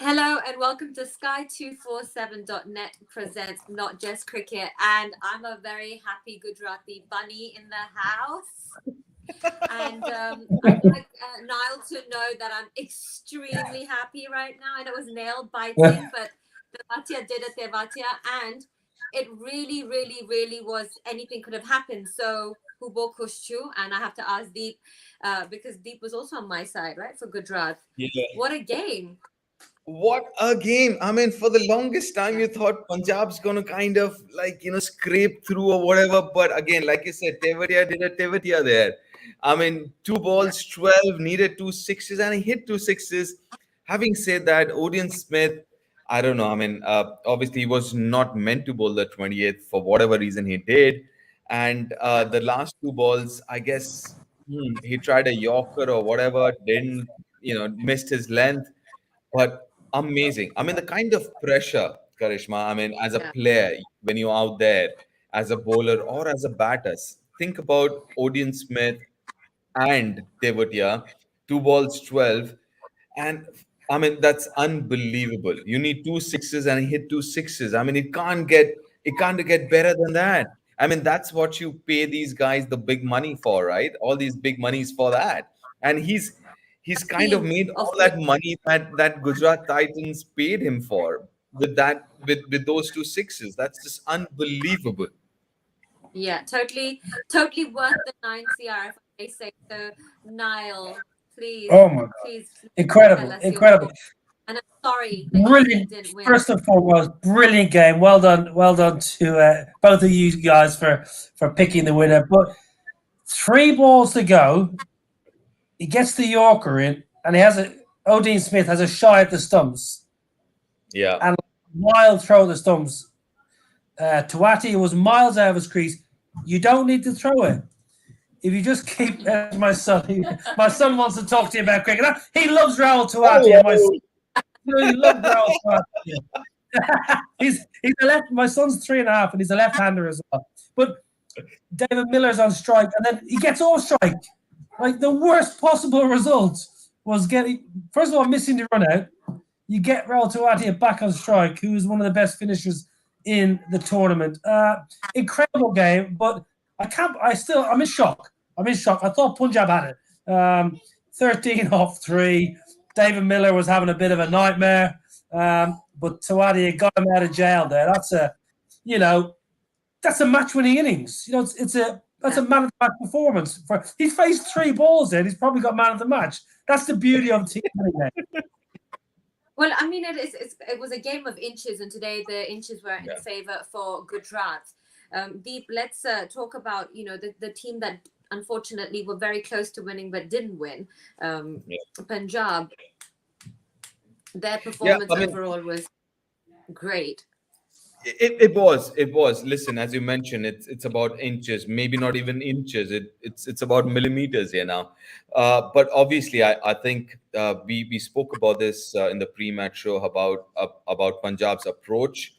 Hello and welcome to Sky247.net presents Not Just Cricket. And I'm a very happy Gujarati bunny in the house. And I'd like Niall to know that I'm extremely happy right now. And it was nail biting, but Tevatia did it, Tevatia. And it really, really, really was anything could have happened. So, Hubo Kushchu. And I have to ask Deep because Deep was also on my side, right, for Gujarat. Yeah. What a game. What a game. I mean, for the longest time, you thought Punjab's going to kind of scrape through or whatever. But again, like you said, Tevatia did a Tevatia there. I mean, two Yeah. balls, 12, needed two sixes, and he hit two sixes. Having said that, Odion Smith, I don't know. I mean, obviously, he was not meant to bowl the 28th for whatever reason he did. And the last two balls, I guess he tried a Yorker or whatever, didn't, missed his length. But amazing. I mean, the kind of pressure, Karishma, I mean, as a Yeah. player, when you're out there as a bowler or as a batter, think about Odion Smith and Tevatia, two balls, 12. And I mean, that's unbelievable. You need two sixes and he hit two sixes. I mean, it can't get better than that. I mean, that's what you pay these guys the big money for, right? All these big monies for that. And he's kind of Team made of all that money that Gujarat Titans paid him for with those two sixes. That's just unbelievable. Yeah, totally worth the 9 CR if I say so. Niall, please, Oh my God. please tell Incredible. us your Incredible. thoughts. And I'm sorry that your team Brilliant. didn't win. First and foremost, brilliant game. Well done. Well done to both of you guys for picking the winner. But three balls to go. He gets the Yorker in, and O'Dean Smith has a shy at the stumps. Yeah. And wild throw at the stumps. Tuati was miles out of his crease. You don't need to throw it. If you just keep, my son wants to talk to you about cricket. He loves Rahul Tuati, and my son really loves Rahul Tuati. he's a left. My son's 3.5, and he's a left-hander as well. But David Miller's on strike, and then he gets off strike. Like the worst possible result was first of all missing the run out. You get Rahul Tuati back on strike, who is one of the best finishers in the tournament. Incredible game, but I'm in shock. I thought Punjab had it. 13 off 3. David Miller was having a bit of a nightmare. But Tuati got him out of jail there. That's a match-winning innings. That's a man of the match performance. He's faced 3 balls there. He's probably got man of the match. That's the beauty of the team. Well, I mean, it was a game of inches, and today the inches were in favor for Gujarat. Deep, let's talk about the team that unfortunately were very close to winning but didn't win. Punjab. Their performance overall was great. It was. Listen, as you mentioned, it's about inches, maybe not even inches. It's about millimeters here now. But obviously, I think we spoke about this in the pre-match show about Punjab's approach.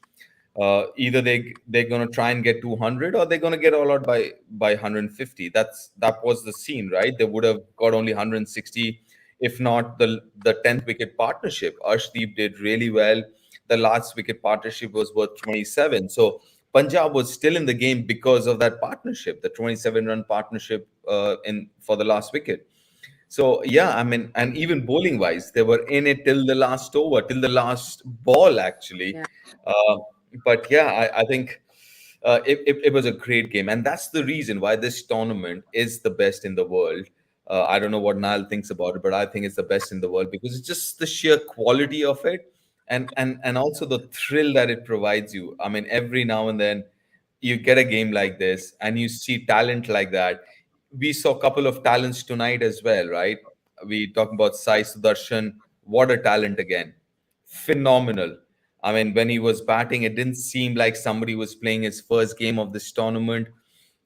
Either they're gonna try and get 200 or they're gonna get all out by 150. That was the scene, right? They would have got only 160, if not the 10th wicket partnership. Arshdeep did really well. The last wicket partnership was worth 27. So Punjab was still in the game because of that partnership, the 27-run partnership in for the last wicket. So yeah, I mean, and even bowling wise, they were in it till the last over, till the last ball actually. Yeah. But yeah, I think it was a great game, and that's the reason why this tournament is the best in the world. I don't know what Niall thinks about it, but I think it's the best in the world because it's just the sheer quality of it, and also the thrill that it provides you. I mean, every now and then you get a game like this, and you see talent like that. We saw a couple of talents tonight as well, right? We talk about Sai Sudarshan. What a talent again! Phenomenal. I mean, when he was batting, it didn't seem like somebody was playing his first game of this tournament.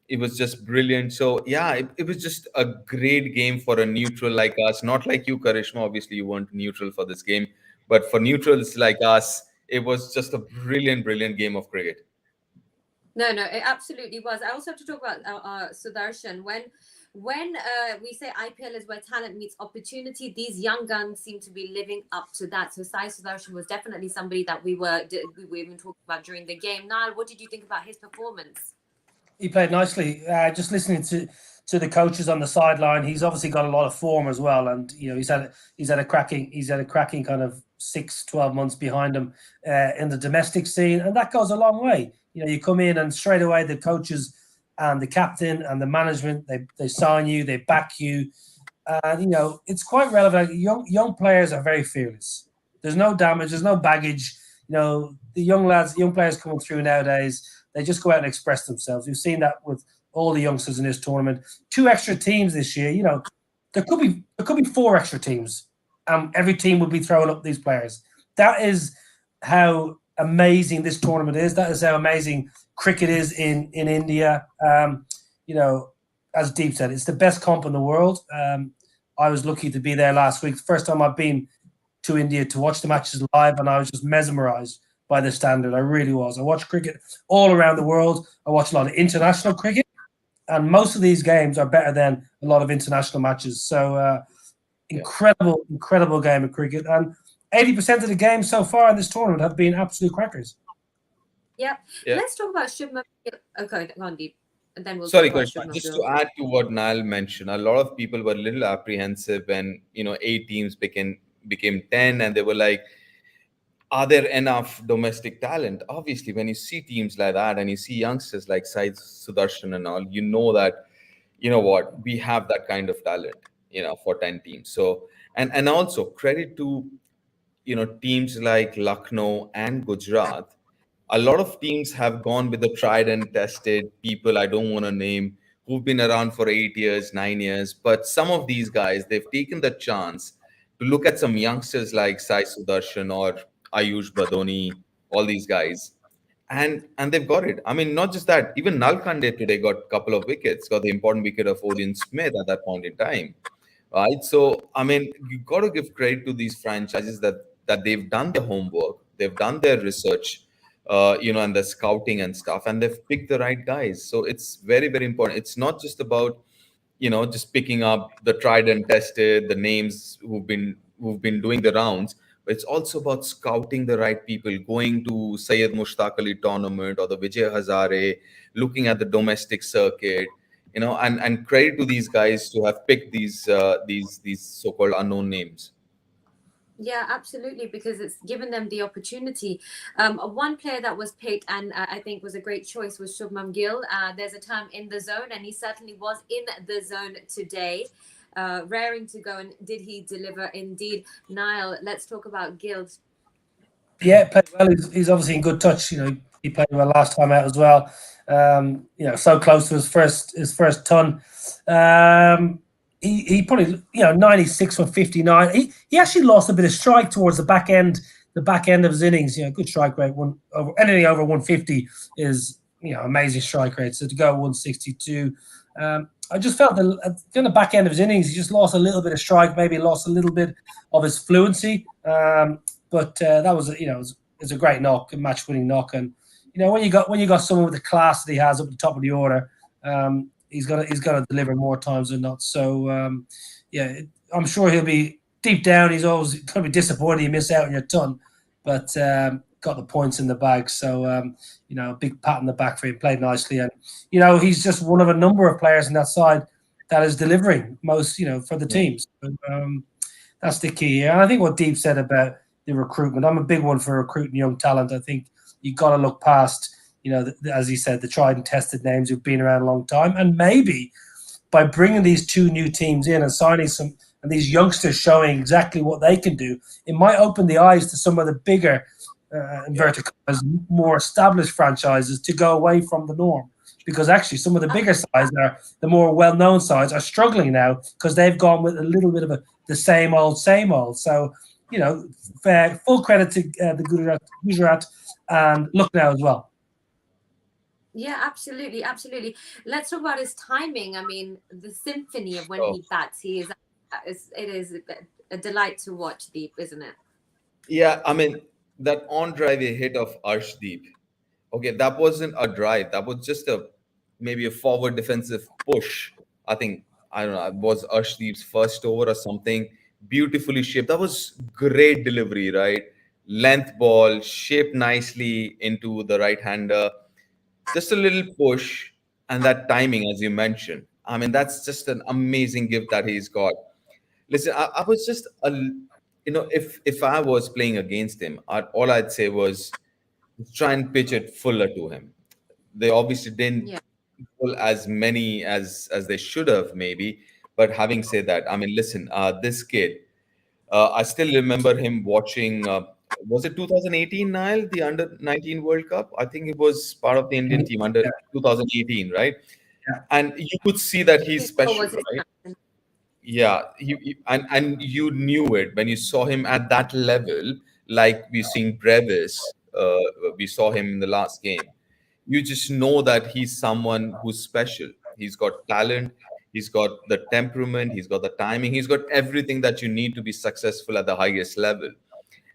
It was just brilliant. So, yeah, it was just a great game for a neutral like us. Not like you, Karishma. Obviously, you weren't neutral for this game. But for neutrals like us, it was just a brilliant, brilliant game of cricket. No, it absolutely was. I also have to talk about Sudarshan. when we say IPL is where talent meets opportunity, these young guns seem to be living up to that. So Sai Sudarshan was definitely somebody that we were even talking about during the game. Niall, what did you think about his performance? He played nicely. Just listening to the coaches on the sideline, he's obviously got a lot of form as well, and he's had a cracking kind of 6-12 months behind him in the domestic scene, and that goes a long way. You come in and straight away the coaches and the captain and the management they sign you, they back you, and it's quite relevant. Young players are very fearless. There's no damage, there's no baggage. The young players coming through nowadays, they just go out and express themselves. We've seen that with all the youngsters in this tournament. 2 extra teams this year. There could be 4 extra teams. Every team will be throwing up these players. That is how amazing this tournament is. That is how amazing cricket is in India. As Deep said, it's the best comp in the world. I was lucky to be there last week. The first time I've been to India to watch the matches live, and I was just mesmerized by the standard. I really was. I watch cricket all around the world. I watch a lot of international cricket, and most of these games are better than a lot of international matches. So incredible game of cricket. And 80% of the games so far in this tournament have been absolute crackers. Yep. Let's talk about Shubman. Okay, go on, Deep. And then we'll Sorry, talk Coach. about Just to add to what Niall mentioned, a lot of people were a little apprehensive when 8 teams became 10, and they were like, are there enough domestic talent? Obviously, when you see teams like that and you see youngsters like Sai Sudarshan and all, you know that, we have that kind of talent, for 10 teams. So, and also credit to, teams like Lucknow and Gujarat. A lot of teams have gone with the tried and tested people I don't want to name, who've been around for 8 years, 9 years. But some of these guys, they've taken the chance to look at some youngsters like Sai Sudarshan or Ayush Badoni, all these guys, and they've got it. I mean, not just that, even Nalkande today got a couple of wickets, got the important wicket of Odin Smith at that point in time, right? So, I mean, you got to give credit to these franchises that they've done their homework, they've done their research, and the scouting and stuff, and they've picked the right guys. So it's very, very important. It's not just about just picking up the tried and tested, the names who've been doing the rounds. But it's also about scouting the right people, going to Syed Mushtaq Ali tournament or the Vijay Hazare, looking at the domestic circuit, and credit to these guys to have picked these so-called unknown names. Yeah, absolutely, because it's given them the opportunity. One player that was picked and I think was a great choice was Shubman Gill. There's a term in the zone, and he certainly was in the zone today, raring to go. And did he deliver indeed? Niall, let's talk about Gill. Yeah, played well. He's obviously in good touch. He played well last time out as well. So close to his first ton. He probably 96 from 59. He actually lost a bit of strike towards the back end of his innings. Good strike rate. Anything over 150 is amazing strike rate. So to go 162, I just felt that in the back end of his innings he just lost a little bit of strike. Maybe lost a little bit of his fluency. But that was it's a great knock, a match winning knock. And when you got someone with the class that he has up the top of the order. He's gonna deliver more times than not. So I'm sure he'll be deep down. He's always gonna be disappointed you miss out on your ton, but got the points in the bag. So a big pat on the back for him. Played nicely, and he's just one of a number of players in that side that is delivering most. For the teams. So, that's the key. And I think what Deep said about the recruitment. I'm a big one for recruiting young talent. I think you got to look past. As he said, the tried and tested names who've been around a long time. And maybe by bringing these 2 new teams in and signing and these youngsters showing exactly what they can do, it might open the eyes to some of the bigger, inverted commas, more established franchises to go away from the norm. Because actually some of the bigger sides, the more well-known sides, are struggling now because they've gone with a little bit of the same old. So, full credit to the Gujarat and Lucknow as well. Yeah, absolutely. Let's talk about his timing. I mean, the symphony of when he bats, it is a delight to watch, Deep, isn't it? Yeah, I mean, that on-drive hit of Arshdeep, okay, that wasn't a drive. That was just maybe a forward defensive push, I think, I don't know, it was Arshdeep's first over or something, beautifully shaped. That was great delivery, right? Length ball, shaped nicely into the right hander. Just a little push and that timing, as you mentioned. I mean, that's just an amazing gift that he's got. Listen, I was just if I was playing against him, all I'd say was try and pitch it fuller to him. They obviously didn't Yeah. pull as many as they should have, maybe. But having said that, I mean, listen, this kid, I still remember him watching. Was it 2018, Niall, the under 19 World Cup? I think it was part of the Indian team under Yeah, 2018, right? yeah. And you could see that he's His goal special, was his right? captain. Yeah, and you knew it when you saw him at that level, like we've seen Brevis. We saw him in the last game. You just know that he's someone who's special. He's got talent, he's got the temperament, he's got the timing, he's got everything that you need to be successful at the highest level,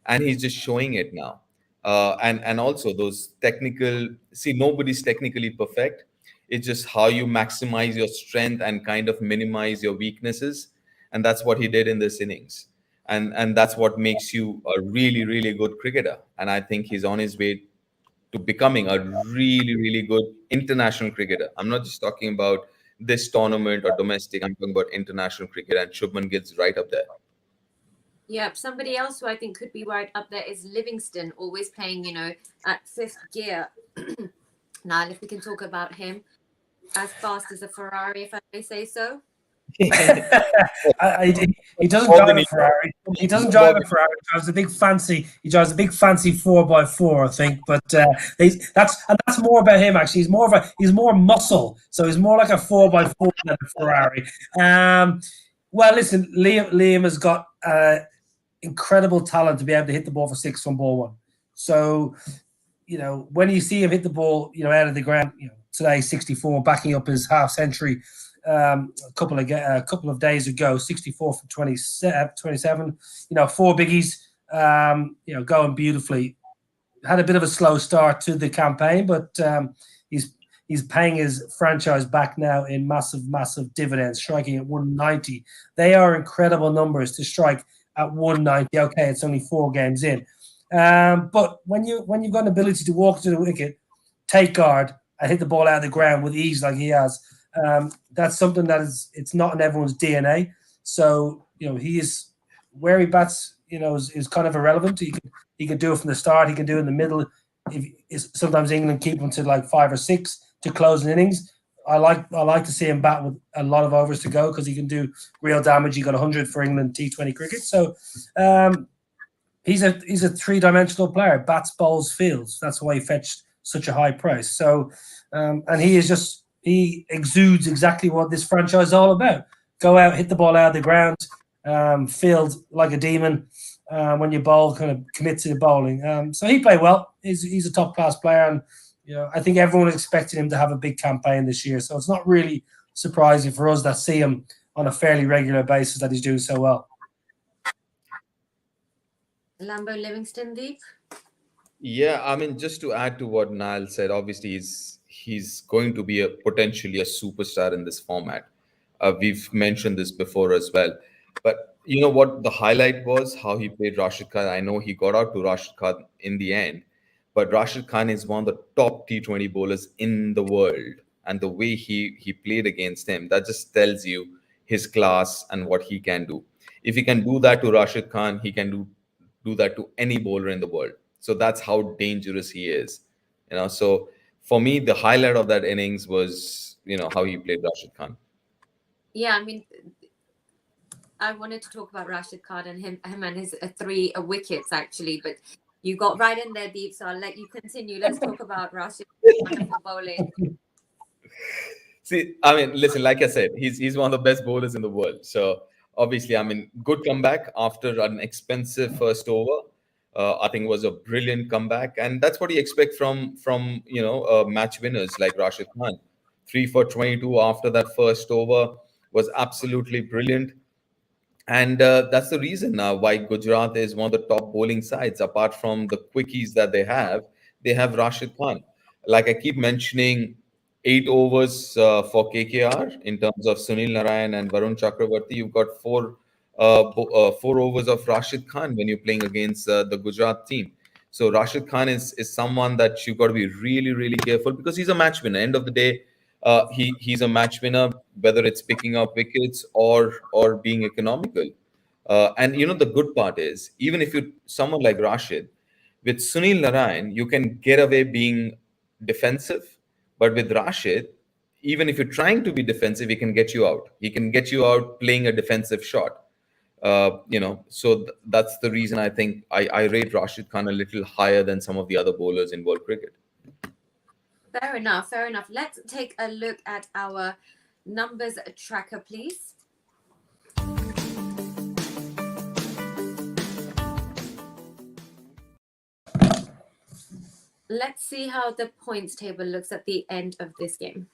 and he's just showing it now. And also those technical. See, nobody's technically perfect. It's just how you maximize your strength and kind of minimize your weaknesses, and that's what he did in this innings. And that's what makes you a really really good cricketer. And I think he's on his way to becoming a really really good international cricketer. I'm not just talking about this tournament or domestic. I'm talking about international cricket, and Shubman Gill's right up there. Yeah, somebody else who I think could be right up there is Livingston, always playing, at fifth gear. Now, if we can talk about him, as fast as a Ferrari, if I may say so. He doesn't More drive than a he- Ferrari. He doesn't more drive a than- Ferrari. He drives a big fancy. He drives a big fancy 4x4, I think. But that's more about him. Actually, he's more muscle. So he's more like a 4x4 than a Ferrari. Well, listen, Liam has got incredible talent to be able to hit the ball for six from ball one. So, when you see him hit the ball, out of the ground, today 64, backing up his half century. A couple of days ago, 64 for 27. Four biggies. Going beautifully. Had a bit of a slow start to the campaign, but he's paying his franchise back now in massive dividends, striking at 190. They are incredible numbers to strike at 190. Okay, it's only 4 games in, but when you've got an ability to walk to the wicket, take guard, and hit the ball out of the ground with ease like he has. That's something it's not in everyone's DNA. So he is where he bats. Is kind of irrelevant. He can do it from the start. He can do it in the middle. Sometimes England keep him to like 5 or 6 to close an innings. I like to see him bat with a lot of overs to go because he can do real damage. He got 100 for England T20 cricket. So he's a 3-dimensional player. Bats, bowls, fields. That's why he fetched such a high price. So and he exudes exactly what this franchise is all about. Go out, hit the ball out of the ground, field like a demon. When you bowl, kind of commit to the bowling. So he played well. He's a top class player, and I think everyone expected him to have a big campaign this year. So it's not really surprising for us that see him on a fairly regular basis that he's doing so well. Lambo Livingston, Deep. Yeah, I mean, just to add to what Niall said, obviously he's going to be potentially a superstar in this format. We've mentioned this before as well. But you know what the highlight was? How he played Rashid Khan. I know he got out to Rashid Khan in the end, but Rashid Khan is one of the top T20 bowlers in the world. And the way he played against him, that just tells you his class and what he can do. If he can do that to Rashid Khan, he can do that to any bowler in the world. So that's how dangerous he is. So for me, the highlight of that innings was, how he played Rashid Khan. Yeah, I mean, I wanted to talk about Rashid Khan and him and his 3 wickets actually, but you got right in there, Deep. So I'll let you continue. Let's talk about Rashid wonderful bowling. See, I mean, listen, like I said, he's one of the best bowlers in the world. So obviously, I mean, good comeback after an expensive first over. I think it was a brilliant comeback, and that's what you expect from match winners like Rashid Khan. 3 for 22 after that first over was absolutely brilliant. And that's the reason why Gujarat is one of the top bowling sides. Apart from the quickies that they have Rashid Khan. Like I keep mentioning, 8 overs for KKR in terms of Sunil Narayan and Varun Chakravarti. You've got 4 overs of Rashid Khan when you're playing against the Gujarat team. So Rashid Khan is someone that you've got to be really, really careful, because he's a match winner. End of the day, he's a match winner, whether it's picking up wickets or being economical. And the good part is, even if you someone like Rashid, with Sunil Narayan, you can get away being defensive. But with Rashid, even if you're trying to be defensive, he can get you out. He can get you out playing a defensive shot. So that's the reason I think I rate Rashid Khan a little higher than some of the other bowlers in world cricket. Fair enough. Fair enough. Let's take a look at our numbers tracker, please. Let's see how the points table looks at the end of this game.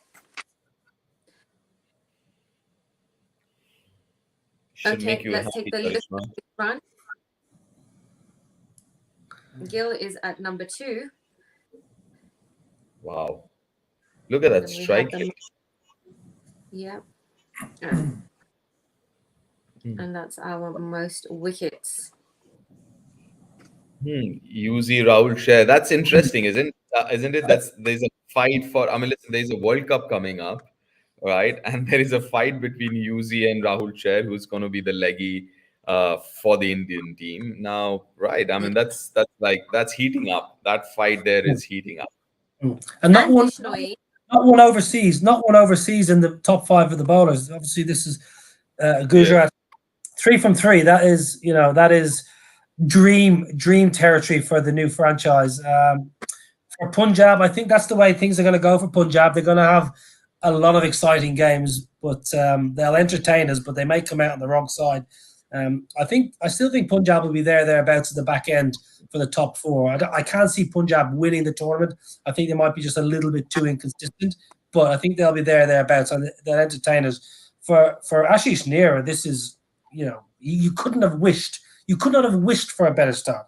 Should make you let's happy, take the look Karishma. at the front. Gill is at number 2. Wow. Look at that And we have strike. them- Yeah. And that's our most wickets. Yuzi Rahul share. That's interesting, isn't it? There's a fight for. I mean, listen, there's a World Cup coming up, right? And there is a fight between Yuzi and Rahul Chair, who's going to be the leggy for the Indian team now, right? I mean, that's heating up. That fight there is heating up. And not one Bishnoi. overseas, in the top 5 of the bowlers. Obviously, this is Gujarat. 3 from 3. That is dream territory for the new franchise. For Punjab, I think that's the way things are going to go for Punjab. They're going to have a lot of exciting games, but they'll entertain us, but they may come out on the wrong side. I still think Punjab will be thereabouts at the back end for the top 4. I can't see Punjab winning the tournament. I think they might be just a little bit too inconsistent, but I think they'll be thereabouts, and they'll entertain us. For Ashish Nehra, this is, you could not have wished for a better start.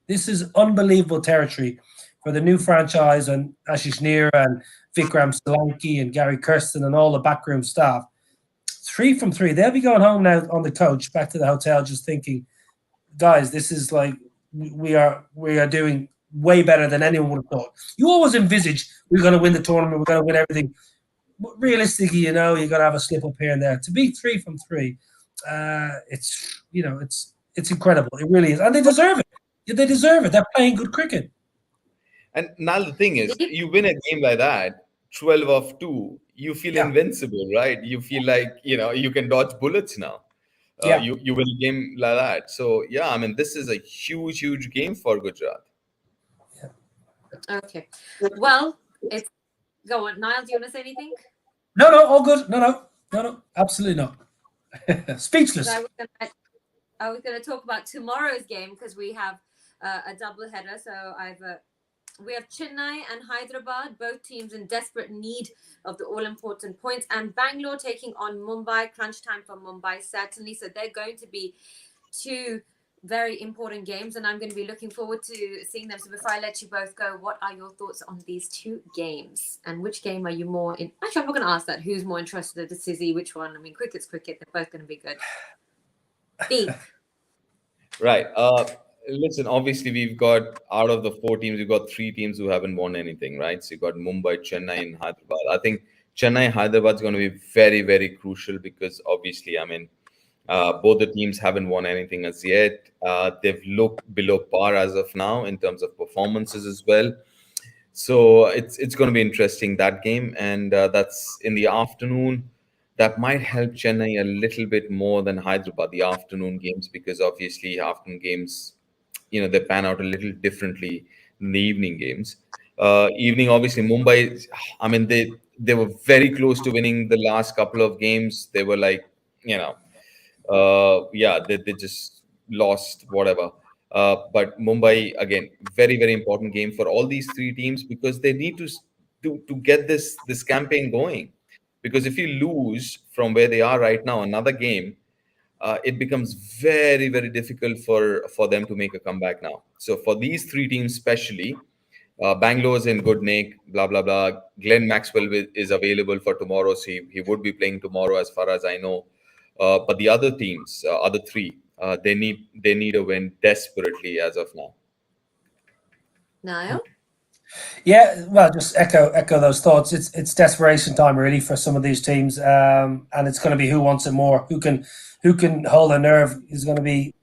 This is unbelievable territory for the new franchise and Ashish Nehra and Vikram Solanki and Gary Kirsten and all the backroom staff. 3 from 3. They'll be going home now on the coach, back to the hotel, just thinking, guys, this is like we are doing way better than anyone would have thought. You always envisage we're going to win the tournament, we're going to win everything. But realistically, you're going to have a slip up here and there. To be 3 from 3, it's incredible. It really is, and they deserve it. They deserve it. They're playing good cricket. And now the thing is, you win a game like that, 12 of 2, you feel invincible, right? You feel like, you can dodge bullets now. You win a game like that. So, yeah, I mean, this is a huge game for Gujarat. Yeah. Okay. Well, go on. Niall, do you want to say anything? No, all good. No, absolutely not. Speechless. So I was going to talk about tomorrow's game, because we have a double header. So we have Chennai and Hyderabad, both teams in desperate need of the all-important points, and Bangalore taking on Mumbai. Crunch time for Mumbai, certainly. So they're going to be 2 very important games, and I'm going to be looking forward to seeing them. So before I let you both go, what are your thoughts on these 2 games, and which game are you more in? Actually, I'm not going to ask that. Who's more interested in Sizzy? Which one? I mean, cricket's cricket. They're both going to be good. Deep. Right. Listen, obviously, we've got, out of the 4 teams, we've got 3 teams who haven't won anything, right? So you've got Mumbai, Chennai, and Hyderabad. I think Chennai, Hyderabad is going to be very, very crucial, because obviously, I mean, both the teams haven't won anything as yet. They've looked below par as of now in terms of performances as well. So it's going to be interesting, that game. And that's in the afternoon. That might help Chennai a little bit more than Hyderabad, the afternoon games, because obviously afternoon games, they pan out a little differently than the evening games. Evening, obviously, Mumbai, I mean, they were very close to winning the last couple of games. They were like, they just lost, whatever. But Mumbai, again, very, very important game for all these 3 teams, because they need to get this campaign going. Because if you lose from where they are right now, another game, it becomes very, very difficult for them to make a comeback now. So for these 3 teams especially, Bangalore's in good nick, blah, blah, blah. Glenn Maxwell is available for tomorrow. So he would be playing tomorrow, as far as I know. But the other teams, other three, they need a win desperately as of now. Niall? Yeah, well, just echo those thoughts. It's desperation time really for some of these teams, and it's going to be who wants it more, who can hold a nerve. Is going to be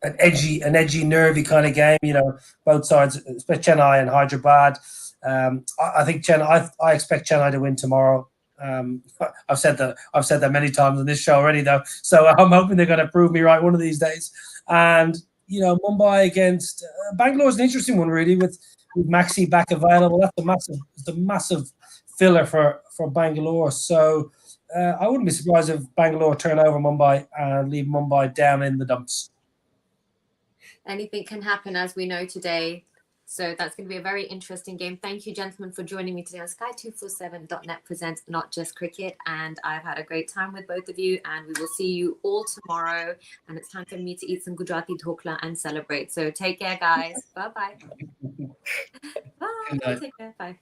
an edgy, nervy kind of game. You know, both sides, especially Chennai and Hyderabad. I think Chennai. I expect Chennai to win tomorrow. I've said that many times on this show already, though. So I'm hoping they're going to prove me right one of these days. And you know, Mumbai against Bangalore is an interesting one, really, with Maxi back available. That's a massive filler for Bangalore. So I wouldn't be surprised if Bangalore turn over Mumbai and leave Mumbai down in the dumps. Anything can happen, as we know today. So that's going to be a very interesting game. Thank you, gentlemen, for joining me today on Sky247.net presents Not Just Cricket. And I've had a great time with both of you. And we will see you all tomorrow. And it's time for me to eat some Gujarati dhokla and celebrate. So take care, guys. Bye-bye. Bye. Take care. Bye.